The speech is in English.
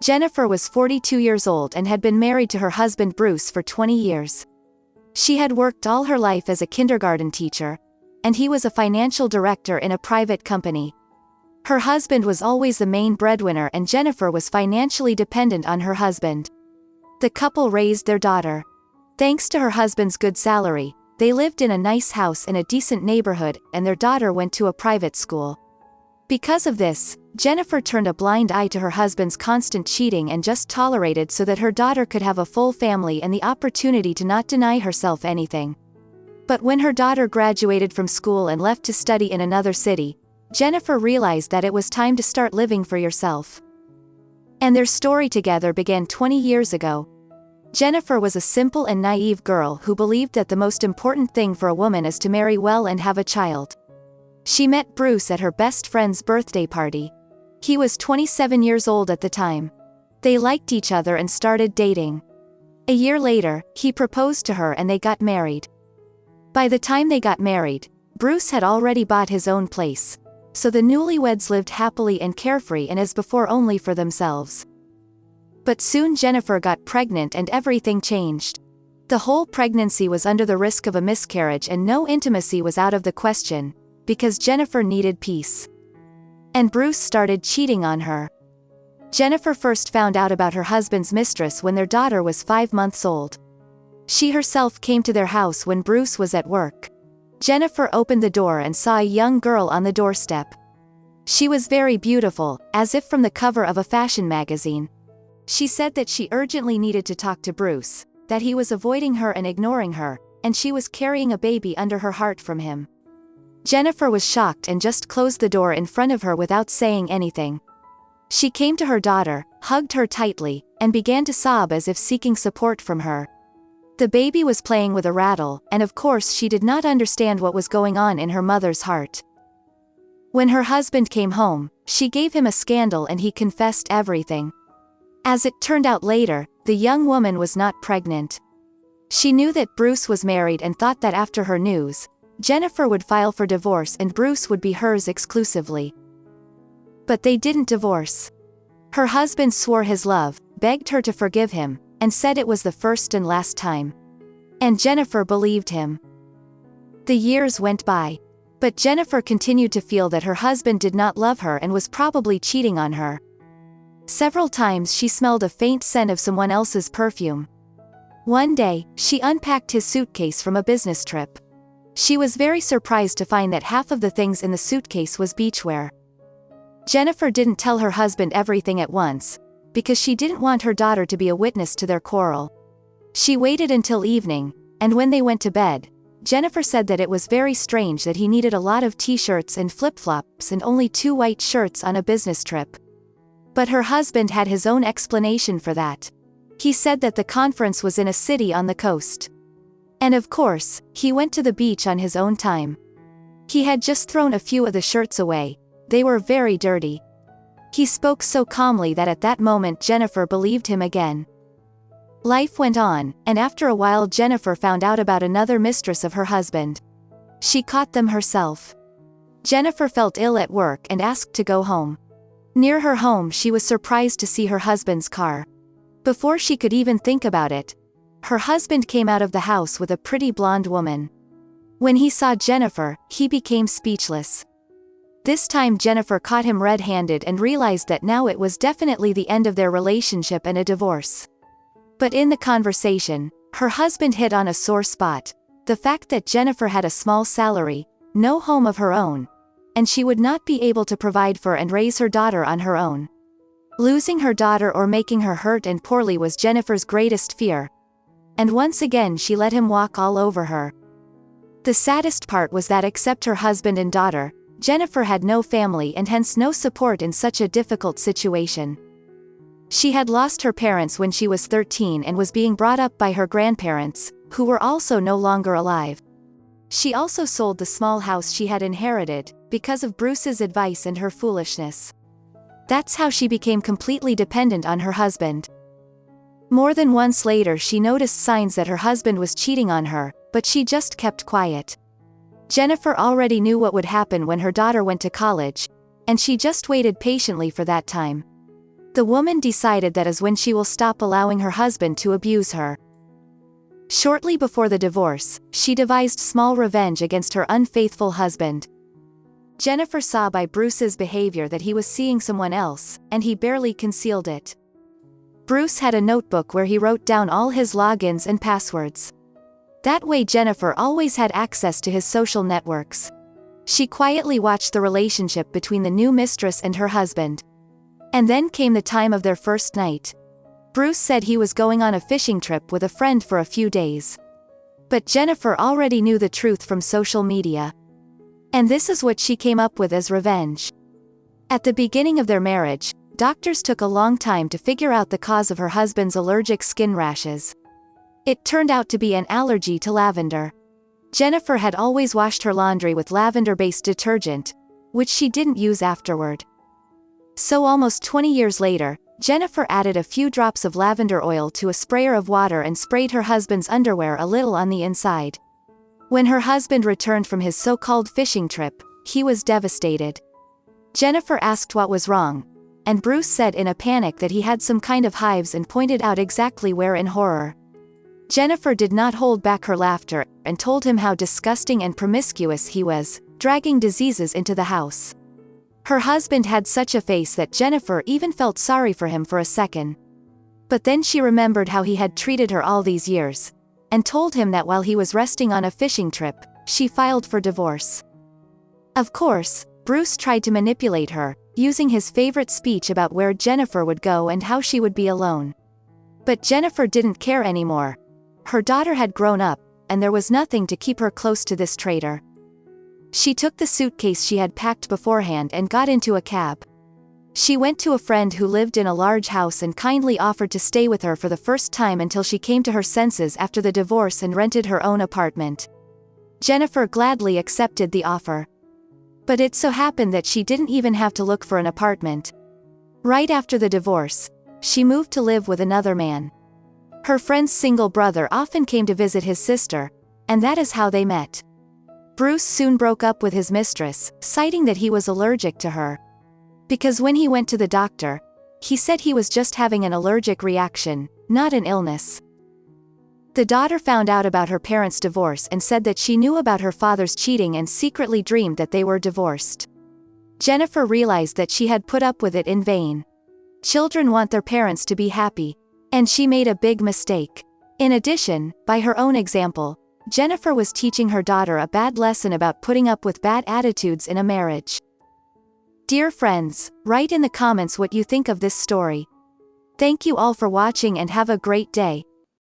Jennifer was 42 years old and had been married to her husband Bruce for 20 years. She had worked all her life as a kindergarten teacher, and he was a financial director in a private company. Her husband was always the main breadwinner and Jennifer was financially dependent on her husband. The couple raised their daughter. Thanks to her husband's good salary, they lived in a nice house in a decent neighborhood and their daughter went to a private school. Because of this, Jennifer turned a blind eye to her husband's constant cheating and just tolerated so that her daughter could have a full family and the opportunity to not deny herself anything. But when her daughter graduated from school and left to study in another city, Jennifer realized that it was time to start living for yourself. And their story together began 20 years ago. Jennifer was a simple and naive girl who believed that the most important thing for a woman is to marry well and have a child. She met Bruce at her best friend's birthday party. He was 27 years old at the time. They liked each other and started dating. A year later, he proposed to her and they got married. By the time they got married, Bruce had already bought his own place, so the newlyweds lived happily and carefree and as before only for themselves. But soon Jennifer got pregnant and everything changed. The whole pregnancy was under the risk of a miscarriage and no intimacy was out of the question, because Jennifer needed peace. And Bruce started cheating on her. Jennifer first found out about her husband's mistress when their daughter was 5 months old. She herself came to their house when Bruce was at work. Jennifer opened the door and saw a young girl on the doorstep. She was very beautiful, as if from the cover of a fashion magazine. She said that she urgently needed to talk to Bruce, that he was avoiding her and ignoring her, and she was carrying a baby under her heart from him. Jennifer was shocked and just closed the door in front of her without saying anything. She came to her daughter, hugged her tightly, and began to sob as if seeking support from her. The baby was playing with a rattle, and of course she did not understand what was going on in her mother's heart. When her husband came home, she gave him a scandal and he confessed everything. As it turned out later, the young woman was not pregnant. She knew that Bruce was married and thought that after her news, Jennifer would file for divorce and Bruce would be hers exclusively. But they didn't divorce. Her husband swore his love, begged her to forgive him, and said it was the first and last time. And Jennifer believed him. The years went by. But Jennifer continued to feel that her husband did not love her and was probably cheating on her. Several times she smelled a faint scent of someone else's perfume. One day, she unpacked his suitcase from a business trip. She was very surprised to find that half of the things in the suitcase was beachwear. Jennifer didn't tell her husband everything at once, because she didn't want her daughter to be a witness to their quarrel. She waited until evening, and when they went to bed, Jennifer said that it was very strange that he needed a lot of t-shirts and flip-flops and only 2 white shirts on a business trip. But her husband had his own explanation for that. He said that the conference was in a city on the coast. And of course, he went to the beach on his own time. He had just thrown a few of the shirts away. They were very dirty. He spoke so calmly that at that moment Jennifer believed him again. Life went on, and after a while Jennifer found out about another mistress of her husband. She caught them herself. Jennifer felt ill at work and asked to go home. Near her home she was surprised to see her husband's car. Before she could even think about it, her husband came out of the house with a pretty blonde woman. When he saw Jennifer, he became speechless. This time Jennifer caught him red-handed and realized that now it was definitely the end of their relationship and a divorce. But in the conversation, her husband hit on a sore spot, the fact that Jennifer had a small salary, no home of her own, and she would not be able to provide for and raise her daughter on her own. Losing her daughter or making her hurt and poorly was Jennifer's greatest fear. And once again she let him walk all over her. The saddest part was that except her husband and daughter, Jennifer had no family and hence no support in such a difficult situation. She had lost her parents when she was 13 and was being brought up by her grandparents, who were also no longer alive. She also sold the small house she had inherited, because of Bruce's advice and her foolishness. That's how she became completely dependent on her husband. More than once later she noticed signs that her husband was cheating on her, but she just kept quiet. Jennifer already knew what would happen when her daughter went to college, and she just waited patiently for that time. The woman decided that is when she will stop allowing her husband to abuse her. Shortly before the divorce, she devised small revenge against her unfaithful husband. Jennifer saw by Bruce's behavior that he was seeing someone else, and he barely concealed it. Bruce had a notebook where he wrote down all his logins and passwords. That way Jennifer always had access to his social networks. She quietly watched the relationship between the new mistress and her husband. And then came the time of their first night. Bruce said he was going on a fishing trip with a friend for a few days. But Jennifer already knew the truth from social media. And this is what she came up with as revenge. At the beginning of their marriage, doctors took a long time to figure out the cause of her husband's allergic skin rashes. It turned out to be an allergy to lavender. Jennifer had always washed her laundry with lavender-based detergent, which she didn't use afterward. So almost 20 years later, Jennifer added a few drops of lavender oil to a sprayer of water and sprayed her husband's underwear a little on the inside. When her husband returned from his so-called fishing trip, he was devastated. Jennifer asked what was wrong, and Bruce said in a panic that he had some kind of hives and pointed out exactly where in horror. Jennifer did not hold back her laughter and told him how disgusting and promiscuous he was, dragging diseases into the house. Her husband had such a face that Jennifer even felt sorry for him for a second. But then she remembered how he had treated her all these years, and told him that while he was resting on a fishing trip, she filed for divorce. Of course, Bruce tried to manipulate her, using his favorite speech about where Jennifer would go and how she would be alone. But Jennifer didn't care anymore. Her daughter had grown up, and there was nothing to keep her close to this traitor. She took the suitcase she had packed beforehand and got into a cab. She went to a friend who lived in a large house and kindly offered to stay with her for the first time until she came to her senses after the divorce and rented her own apartment. Jennifer gladly accepted the offer. But it so happened that she didn't even have to look for an apartment. Right after the divorce, she moved to live with another man. Her friend's single brother often came to visit his sister, and that is how they met. Bruce soon broke up with his mistress, citing that he was allergic to her. Because when he went to the doctor, he said he was just having an allergic reaction, not an illness. The daughter found out about her parents' divorce and said that she knew about her father's cheating and secretly dreamed that they were divorced. Jennifer realized that she had put up with it in vain. Children want their parents to be happy, and she made a big mistake. In addition, by her own example, Jennifer was teaching her daughter a bad lesson about putting up with bad attitudes in a marriage. Dear friends, write in the comments what you think of this story. Thank you all for watching and have a great day.